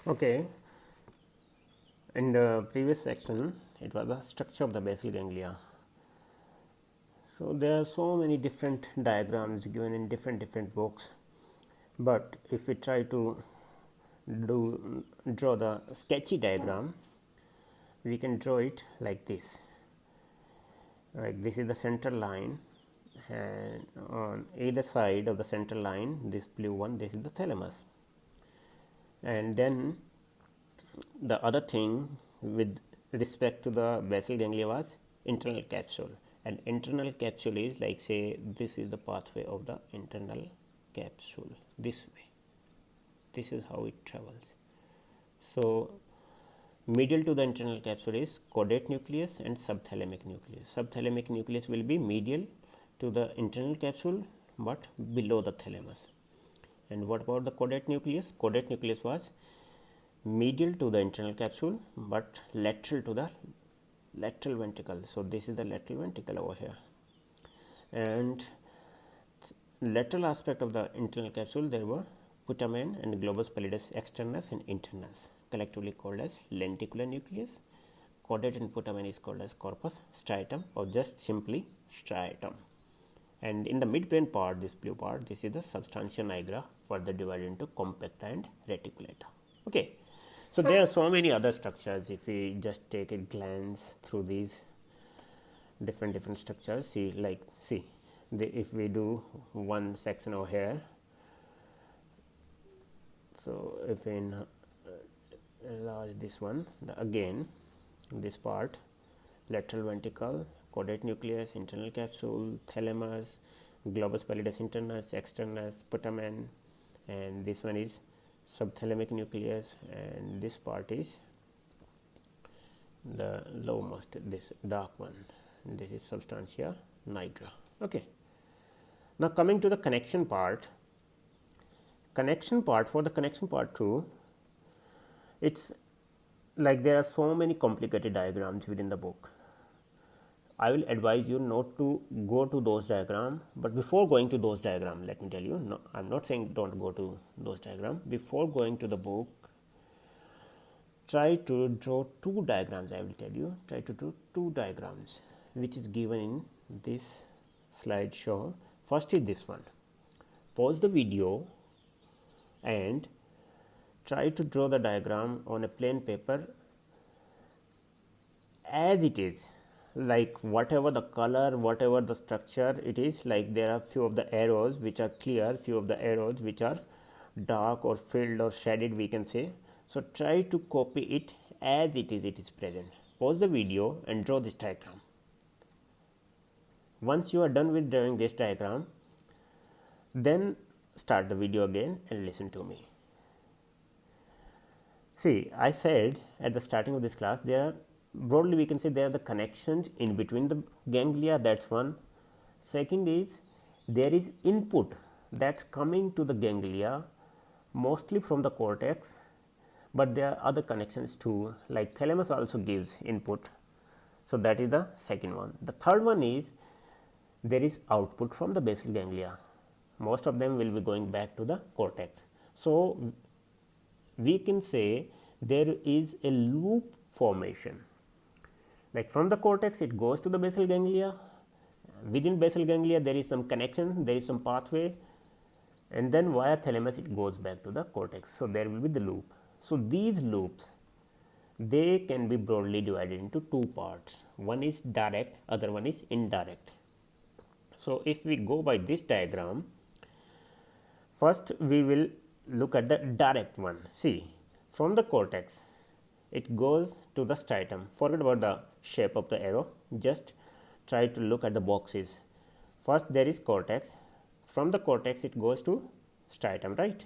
Okay, in the previous section, it was the structure of the basal ganglia. So there are so many different diagrams given in different books, but if we try to draw the sketchy diagram, we can draw it like this. Like this is the center line, and on either side of the center line, this blue one, this is the thalamus, and then the other thing with respect to the basal ganglia was internal capsule, and internal capsule is like, say, this is the pathway of the internal capsule, this way, this is how it travels. So medial to the internal capsule is caudate nucleus and subthalamic nucleus. Subthalamic nucleus will be medial to the internal capsule but below the thalamus. And what about the caudate nucleus? Caudate nucleus was medial to the internal capsule but lateral to the lateral ventricle. So this is the lateral ventricle over here, and lateral aspect of the internal capsule, there were putamen and globus pallidus externus and internus, collectively called as lenticular nucleus. Caudate and putamen is called as corpus striatum, or just simply striatum. And in the midbrain part, this blue part, this is the substantia nigra, further divided into compacta and reticulata. Okay. So there are so many other structures. If we just take a glance through these different structures, if we do one section over here, so if we enlarge this one, again this part, lateral ventricle, caudate nucleus, internal capsule, thalamus, globus pallidus internus, externus, putamen, and this one is subthalamic nucleus, and this part is the lowermost, this dark one, this is substantia nigra. Okay, now coming to the connection part. For the connection part too, it's like there are so many complicated diagrams within the book. I will advise you not to go to those diagrams, but before going to those diagrams, let me tell you, no, I'm not saying don't go to those diagrams. Before going to the book, try to draw two diagrams. I will tell you, try to draw two diagrams which is given in this slideshow. First is this one. Pause the video and try to draw the diagram on a plain paper as it is, like whatever the color, whatever the structure it is. Like there are few of the arrows which are clear, few of the arrows which are dark or filled or shaded, we can say. So try to copy it as it is present. Pause the video and draw this diagram. Once you are done with drawing this diagram, then start the video again and listen to me. See, I said at the starting of this class, there are, broadly we can say, there are the connections in between the ganglia, that's one. Second is, there is input that's coming to the ganglia mostly from the cortex, but there are other connections too, like thalamus also gives input. So that is the second one. The third one is, there is output from the basal ganglia. Most of them will be going back to the cortex. So we can say there is a loop formation. Like from the cortex it goes to the basal ganglia, within basal ganglia there is some connection, there is some pathway, and then via thalamus it goes back to the cortex. So there will be the loop. So these loops, they can be broadly divided into two parts. One is direct, other one is indirect. So if we go by this diagram, first we will look at the direct one. See, from the cortex it goes to the striatum. Forget about the shape of the arrow, just try to look at the boxes. First there is cortex, from the cortex it goes to striatum, right?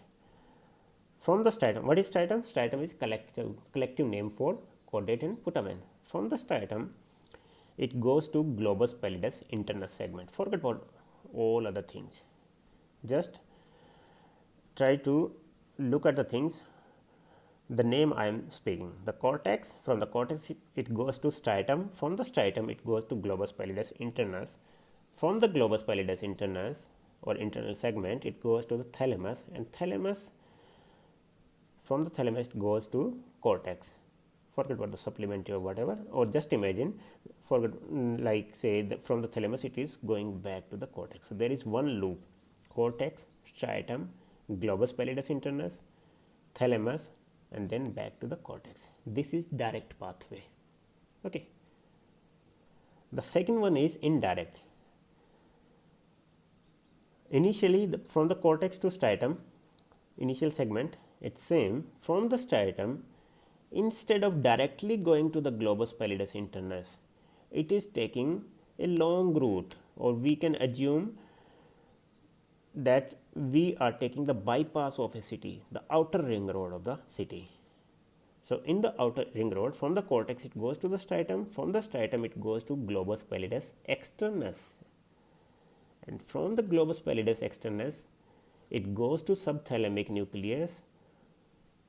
From the striatum, what is striatum? Striatum is collective name for caudate and putamen. From the striatum it goes to globus pallidus internus segment. Forget about all other things, just try to look at the things, the name I am speaking. The cortex, from the cortex it goes to striatum, from the striatum it goes to globus pallidus internus, from the globus pallidus internus or internal segment it goes to the thalamus, and thalamus from the thalamus it goes to cortex. Forget about the supplementary or whatever, or just imagine, forget, like say from the thalamus it is going back to the cortex. So there is one loop: cortex, striatum, globus pallidus internus, thalamus, and then back to the cortex. This is direct pathway. Okay. The second one is indirect. Initially, from the cortex to striatum, initial segment, it's same. From the striatum, instead of directly going to the globus pallidus internus, it is taking a long route, or we can assume that we are taking the bypass of a city, the outer ring road of the city. So, in the outer ring road, from the cortex it goes to the striatum, from the striatum it goes to globus pallidus externus, and from the globus pallidus externus it goes to subthalamic nucleus,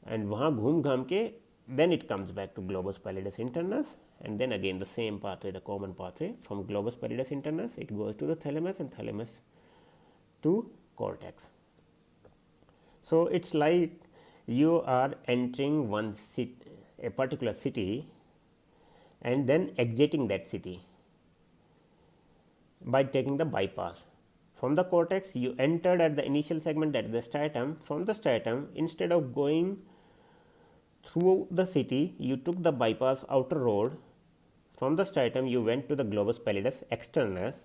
and वहाँ घूम घाम के then it comes back to globus pallidus internus, and then again the same pathway, the common pathway, from globus pallidus internus it goes to the thalamus, and thalamus to cortex. So, it's like you are entering one city, a particular city, and then exiting that city by taking the bypass. From the cortex you entered at the initial segment, that is the striatum. From the striatum, instead of going through the city, you took the bypass outer road. From the striatum you went to the globus pallidus externus,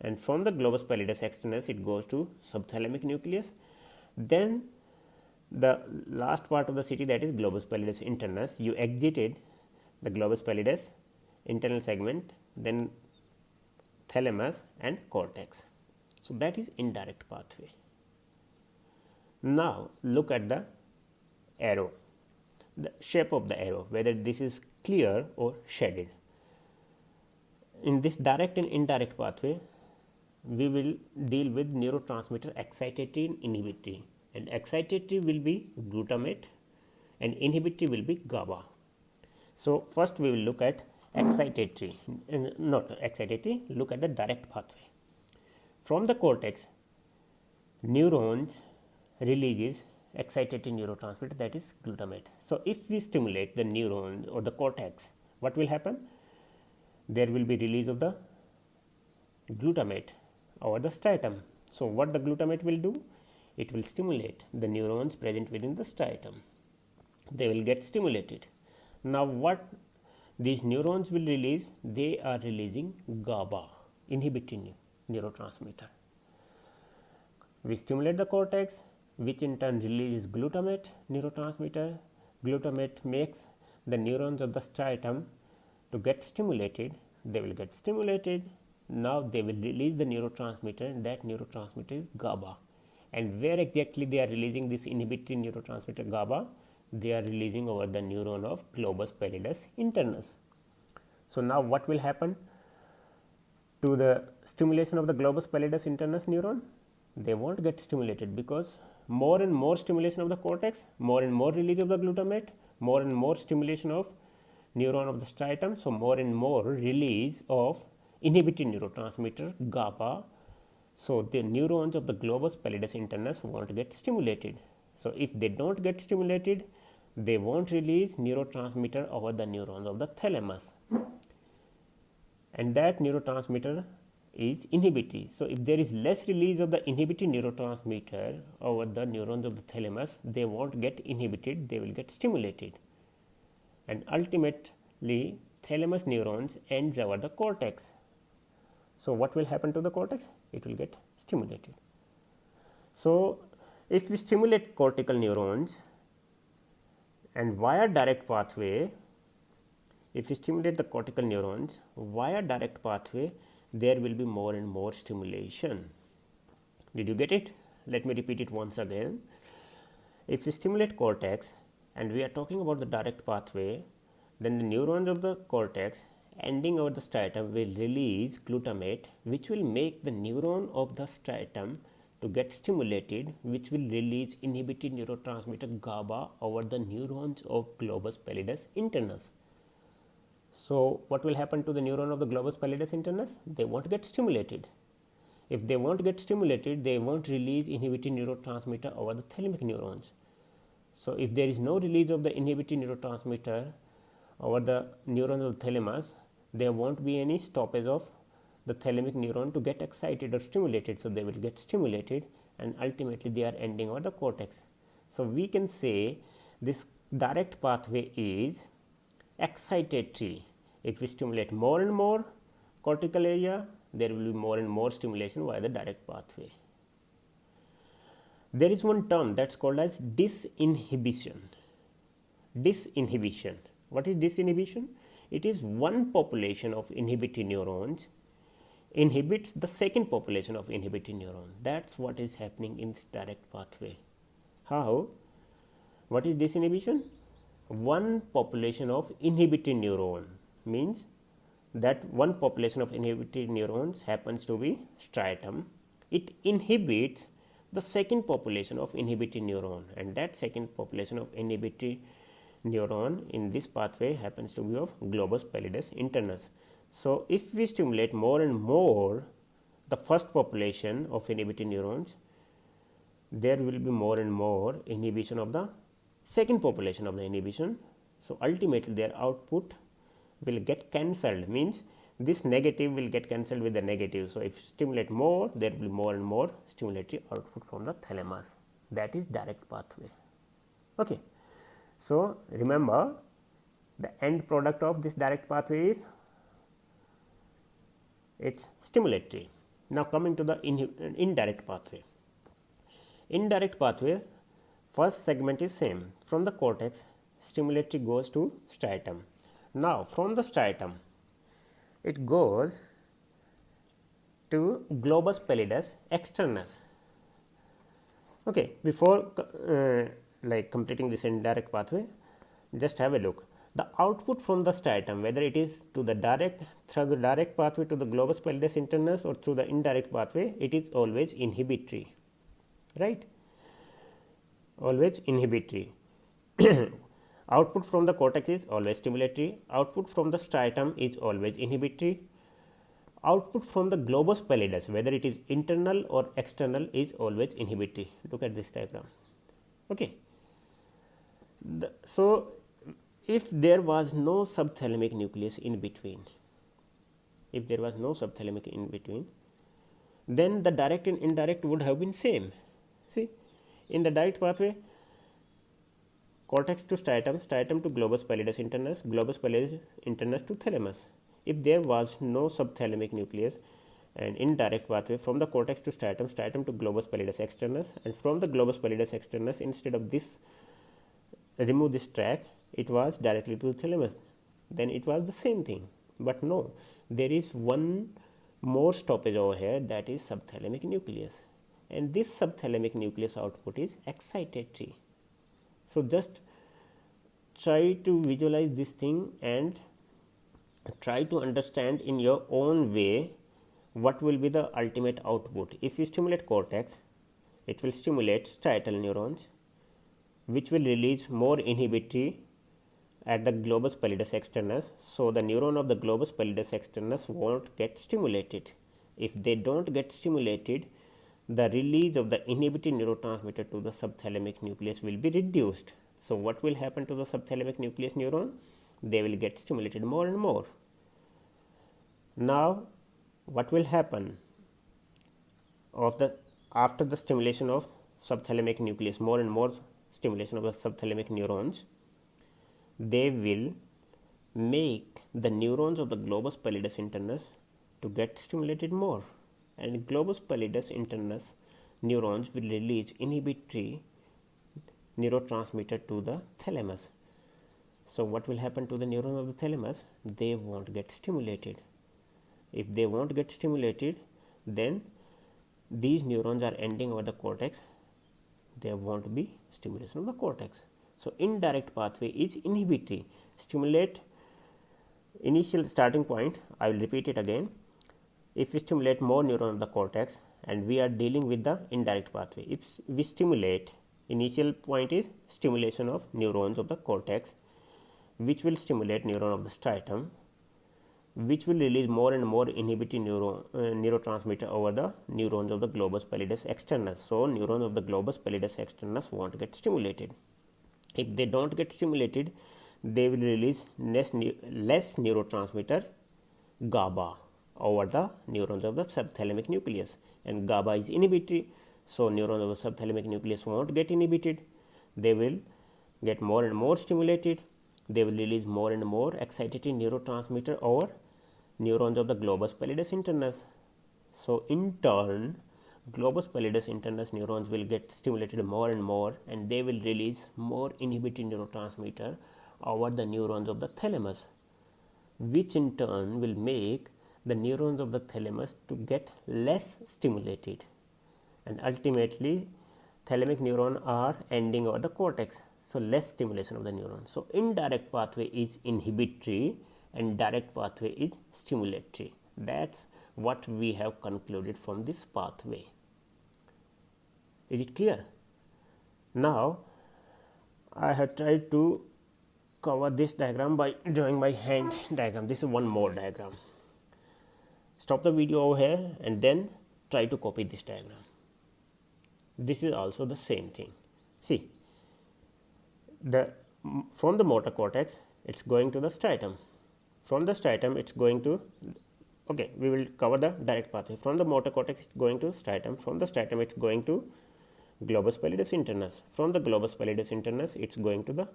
and from the globus pallidus externus it goes to subthalamic nucleus. Then the last part of the city, that is globus pallidus internus, you exited the globus pallidus internal segment, then thalamus and cortex. So, that is indirect pathway. Now, look at the arrow, the shape of the arrow, whether this is clear or shaded. In this direct and indirect pathway, we will deal with neurotransmitter excitatory and inhibitory, and excitatory will be glutamate and inhibitory will be GABA. So, first we will look at excitatory, not excitatory, look at the direct pathway. From the cortex, neurons releases excitatory neurotransmitter, that is glutamate. So, if we stimulate the neuron or the cortex, what will happen? There will be release of the glutamate over the striatum. So, what the glutamate will do? It will stimulate the neurons present within the striatum. They will get stimulated. Now, what these neurons will release? They are releasing GABA, inhibitory neurotransmitter. We stimulate the cortex, which in turn releases glutamate neurotransmitter. Glutamate makes the neurons of the striatum to get stimulated. They will get stimulated. Now, they will release the neurotransmitter, and that neurotransmitter is GABA. And where exactly they are releasing this inhibitory neurotransmitter GABA? They are releasing over the neuron of globus pallidus internus. So, now what will happen to the stimulation of the globus pallidus internus neuron? They won't get stimulated, because more and more stimulation of the cortex, more and more release of the glutamate, more and more stimulation of neuron of the striatum. So, more and more release of inhibitory neurotransmitter GABA. So, the neurons of the globus pallidus internus won't get stimulated. So, if they don't get stimulated, they won't release neurotransmitter over the neurons of the thalamus, and that neurotransmitter is inhibitory. So, if there is less release of the inhibitory neurotransmitter over the neurons of the thalamus, they won't get inhibited, they will get stimulated, and ultimately thalamus neurons ends over the cortex. So, what will happen to the cortex? It will get stimulated. So, if we stimulate cortical neurons and via direct pathway, if we stimulate the cortical neurons via direct pathway, there will be more and more stimulation. Did you get it? Let me repeat it once again. If we stimulate cortex and we are talking about the direct pathway, then the neurons of the cortex ending over the striatum will release glutamate, which will make the neuron of the striatum to get stimulated, which will release inhibitory neurotransmitter GABA over the neurons of globus pallidus internus. So, what will happen to the neuron of the globus pallidus internus? They won't get stimulated. If they won't get stimulated, they won't release inhibitory neurotransmitter over the thalamic neurons. So, if there is no release of the inhibitory neurotransmitter over the neurons of the thalamus, there won't be any stoppage of the thalamic neuron to get excited or stimulated. So, they will get stimulated and ultimately they are ending over the cortex. So, we can say this direct pathway is excitatory. If we stimulate more and more cortical area, there will be more and more stimulation via the direct pathway. There is one term that is called as disinhibition. Disinhibition. What is disinhibition? It is one population of inhibitory neurons inhibits the second population of inhibitory neuron. That is what is happening in this direct pathway. How? What is disinhibition? One population of inhibitory neuron means that one population of inhibitory neurons happens to be striatum. It inhibits the second population of inhibitory neuron, and that second population of inhibitory neuron in this pathway happens to be of globus pallidus internus. So, if we stimulate more and more the first population of inhibitory neurons, there will be more and more inhibition of the second population of the inhibition. So, ultimately their output will get cancelled, means this negative will get cancelled with the negative. So, if stimulate more, there will be more and more stimulatory output from the thalamus. That is direct pathway. Okay. So, remember the end product of this direct pathway is its stimulatory. Now, coming to the indirect pathway. Indirect pathway, first segment is same. From the cortex, stimulatory goes to striatum. Now, from the striatum, it goes to globus pallidus externus. Okay, before like completing this indirect pathway, just have a look. The output from the striatum, whether it is to the direct through the direct pathway to the globus pallidus internus or through the indirect pathway, it is always inhibitory, right? Always inhibitory. Output from the cortex is always stimulatory. Output from the striatum is always inhibitory. Output from the globus pallidus, whether it is internal or external, is always inhibitory. Look at this diagram. Okay. So, if there was no subthalamic nucleus in between, then the direct and indirect would have been same. See, in the direct pathway, cortex to striatum, striatum to globus pallidus internus to thalamus. If there was no subthalamic nucleus, and indirect pathway from the cortex to striatum, striatum to globus pallidus externus, and from the globus pallidus externus, instead of this, remove this track, it was directly to the thalamus, then it was the same thing. But no, there is one more stoppage over here, that is subthalamic nucleus, and this subthalamic nucleus output is excitatory. So, just try to visualize this thing and try to understand in your own way what will be the ultimate output. If you stimulate cortex, it will stimulate striatal neurons, which will release more inhibitory at the globus pallidus externus. So, the neuron of the globus pallidus externus won't get stimulated. If they don't get stimulated, the release of the inhibitory neurotransmitter to the subthalamic nucleus will be reduced. So, what will happen to the subthalamic nucleus neuron? They will get stimulated more and more. Now, what will happen after the stimulation of subthalamic nucleus, more and more stimulation of the subthalamic neurons? They will make the neurons of the globus pallidus internus to get stimulated more, and globus pallidus internus neurons will release inhibitory neurotransmitter to the thalamus. So, what will happen to the neurons of the thalamus? They won't get stimulated. If they won't get stimulated, then these neurons are ending over the cortex. There won't be stimulation of the cortex. So, indirect pathway is inhibitory. Stimulate initial starting point, I will repeat it again. If we stimulate more neurons of the cortex, and we are dealing with the indirect pathway, if we stimulate, initial point is stimulation of neurons of the cortex, which will stimulate neuron of the striatum, which will release more and more inhibitory neurotransmitter over the neurons of the globus pallidus externus. So, neurons of the globus pallidus externus won't get stimulated. If they don't get stimulated, they will release less neurotransmitter GABA over the neurons of the subthalamic nucleus, and GABA is inhibitory. So, neurons of the subthalamic nucleus won't get inhibited, they will get more and more stimulated, they will release more and more excitatory neurotransmitter over neurons of the globus pallidus internus. So, in turn, globus pallidus internus neurons will get stimulated more and more, and they will release more inhibitory neurotransmitter over the neurons of the thalamus, which in turn will make the neurons of the thalamus to get less stimulated, and ultimately thalamic neuron are ending over the cortex. So, less stimulation of the neuron. So, indirect pathway is inhibitory and direct pathway is stimulatory. That is what we have concluded from this pathway. Is it clear? Now, I have tried to cover this diagram by drawing by hand diagram. This is one more diagram. Stop the video over here and then try to copy this diagram. This is also the same thing. See, from the motor cortex it is going to the striatum, from the striatum it is going to, okay, we will cover the direct pathway. From the motor cortex it is going to striatum, from the striatum it is going to globus pallidus internus, from the globus pallidus internus it is going to the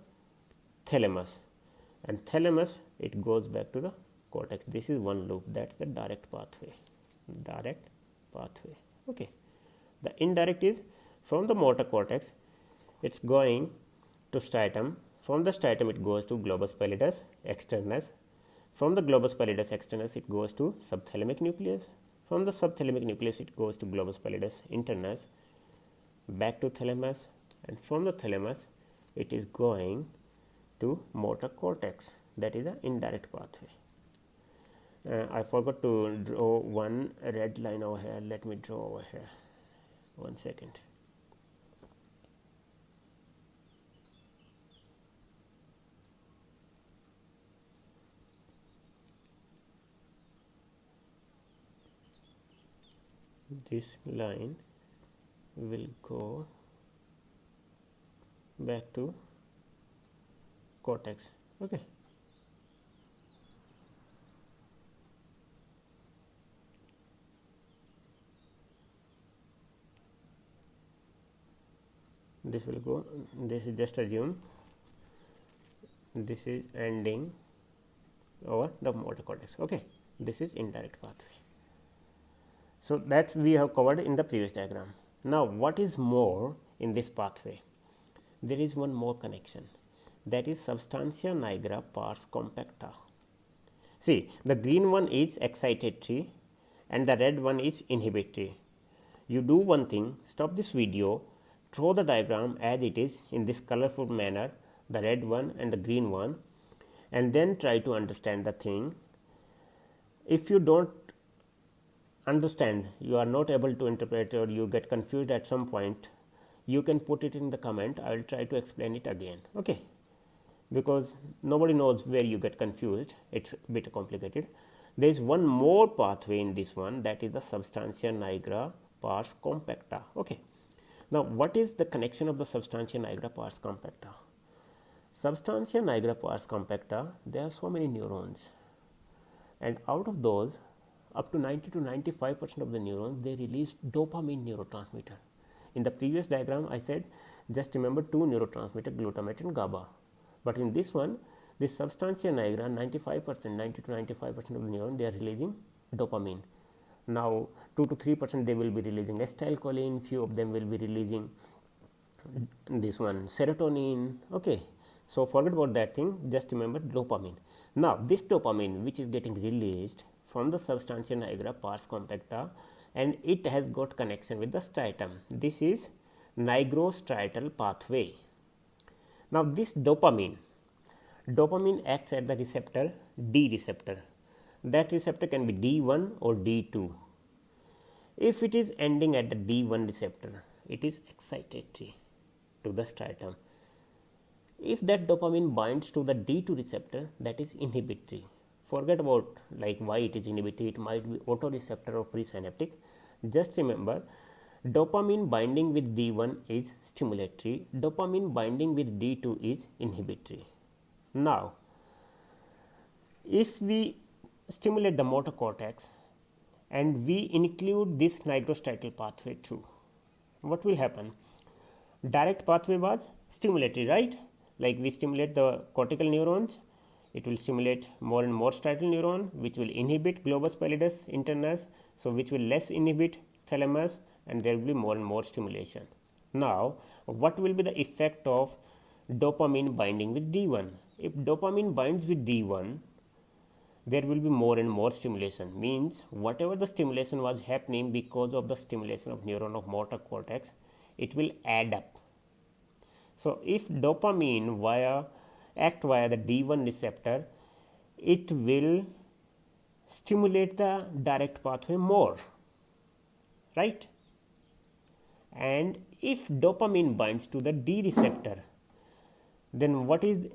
thalamus, and thalamus it goes back to the cortex. This is one loop, that is the direct pathway, direct pathway. Okay. The indirect is from the motor cortex it is going to striatum, from the striatum it goes to globus pallidus externus, from the globus pallidus externus it goes to subthalamic nucleus, from the subthalamic nucleus it goes to globus pallidus internus, back to thalamus, and from the thalamus it is going to motor cortex. That is the indirect pathway. I forgot to draw one red line over here. Let me draw over here. 1 second. This line will go back to cortex. Okay. This will go, this is just assume this is ending over the motor cortex. Okay. This is indirect pathway. So, that we have covered in the previous diagram. Now, what is more in this pathway? There is one more connection, that is substantia nigra pars compacta. See, the green one is excitatory and the red one is inhibitory. You do one thing, stop this video, draw the diagram as it is in this colorful manner, the red one and the green one, and then try to understand the thing. If you don't understand, you are not able to interpret, or you get confused at some point, you can put it in the comment. I will try to explain it again. Okay, because nobody knows where you get confused, it is a bit complicated. There is one more pathway in this one, that is the substantia nigra pars compacta. Okay. Now, what is the connection of the substantia nigra pars compacta? Substantia nigra pars compacta, there are so many neurons, and out of those up to 90 to 95% of the neurons, they release dopamine neurotransmitter. In the previous diagram I said, just remember two neurotransmitter, glutamate and GABA, but in this one, this substantia nigra, 95%, 90 to 95% of the neurons, they are releasing dopamine. Now, 2 to 3% they will be releasing acetylcholine, few of them will be releasing this one serotonin. Okay, so forget about that thing, just remember dopamine. Now, this dopamine which is getting released from the substantia nigra pars compacta, and it has got connection with the striatum. This is nigrostriatal pathway. Now, this dopamine acts at the receptor D receptor. That receptor can be D1 or D2. If it is ending at the D1 receptor, it is excitatory to the striatum. If that dopamine binds to the D2 receptor, that is inhibitory. Forget about like why it is inhibitory, it might be autoreceptor or presynaptic. Just remember, Dopamine binding with D1 is stimulatory, dopamine binding with D2 is inhibitory. Now, if we stimulate the motor cortex and we include this nigrostriatal pathway too, what will happen? Direct pathway was stimulatory, right? Like we stimulate the cortical neurons, it will stimulate more and more striatal neuron, which will inhibit globus pallidus internus, so which will less inhibit thalamus, and there will be more and more stimulation. Now, what will be the effect of dopamine binding with D1? If dopamine binds with D1, there will be more and more stimulation, means whatever the stimulation was happening because of the stimulation of neuron of motor cortex, it will add up. So, if dopamine act via the D1 receptor, it will stimulate the direct pathway more, right? And if dopamine binds to the D receptor, then what is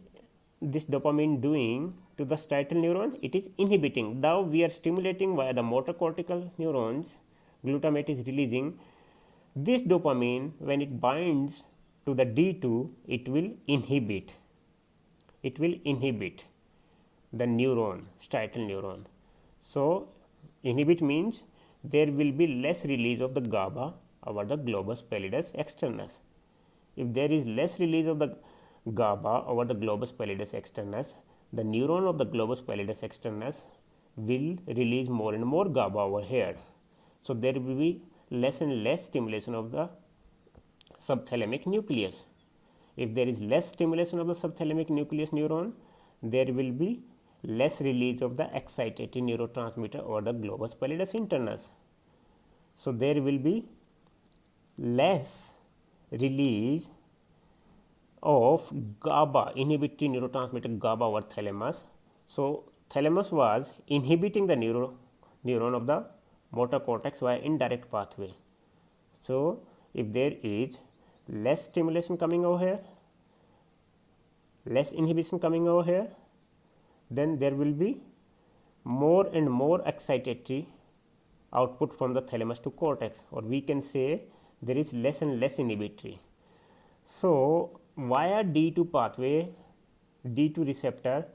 this dopamine doing to the striatal neuron? It is inhibiting. Now we are stimulating via the motor cortical neurons, glutamate is releasing. This dopamine, when it binds to the D2, it will inhibit the neuron, striatal neuron. So, inhibit means there will be less release of the GABA over the globus pallidus externus. If there is less release of the GABA over the globus pallidus externus, the neuron of the globus pallidus externus will release more and more GABA over here. So, there will be less and less stimulation of the subthalamic nucleus. If there is less stimulation of the subthalamic nucleus neuron, there will be less release of the excitatory neurotransmitter over the globus pallidus internus. So, there will be less release of GABA, inhibitory neurotransmitter GABA over thalamus. So, thalamus was inhibiting the neuron of the motor cortex via indirect pathway. So, if there is less stimulation coming over here, less inhibition coming over here, then there will be more and more excitatory output from the thalamus to cortex, or we can say there is less and less inhibitory. So, via D2 pathway, D2 receptor,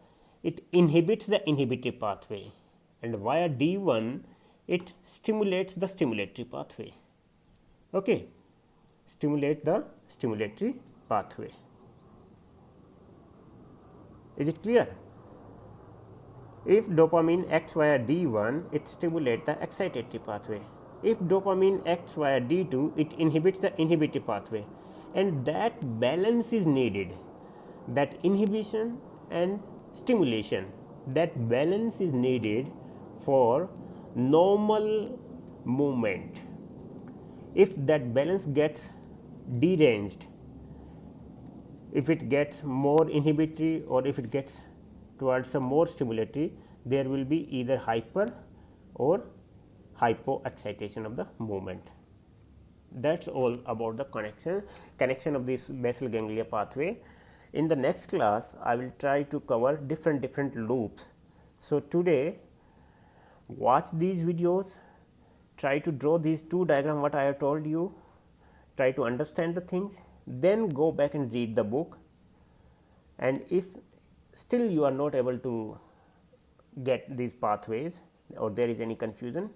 it inhibits the inhibitory pathway, and via D1 it stimulates the stimulatory pathway. Okay, stimulate the stimulatory pathway. Is it clear? If dopamine acts via D1, it stimulates the excitatory pathway. If dopamine acts via D2, it inhibits the inhibitory pathway, and that balance is needed. That inhibition and stimulation, that balance is needed for normal movement. If that balance gets deranged, if it gets more inhibitory or if it gets towards some more stimulatory, there will be either hyper or hypoexcitation of the movement. That's all about the connection of this basal ganglia pathway. In the next class, I will try to cover different loops. So, today watch these videos, try to draw these two diagrams what I have told you, try to understand the things, then go back and read the book, and if still you are not able to get these pathways or there is any confusion,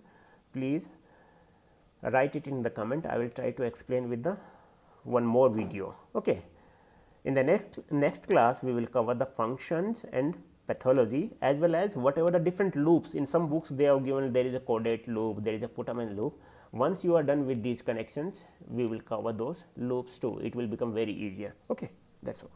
please write it in the comment. I will try to explain with the one more video. Okay. In the next class, we will cover the functions and pathology, as well as whatever the different loops. In some books they have given there is a caudate loop, there is a Putamen loop. Once you are done with these connections, we will cover those loops too. It will become very easier. Okay, that's all.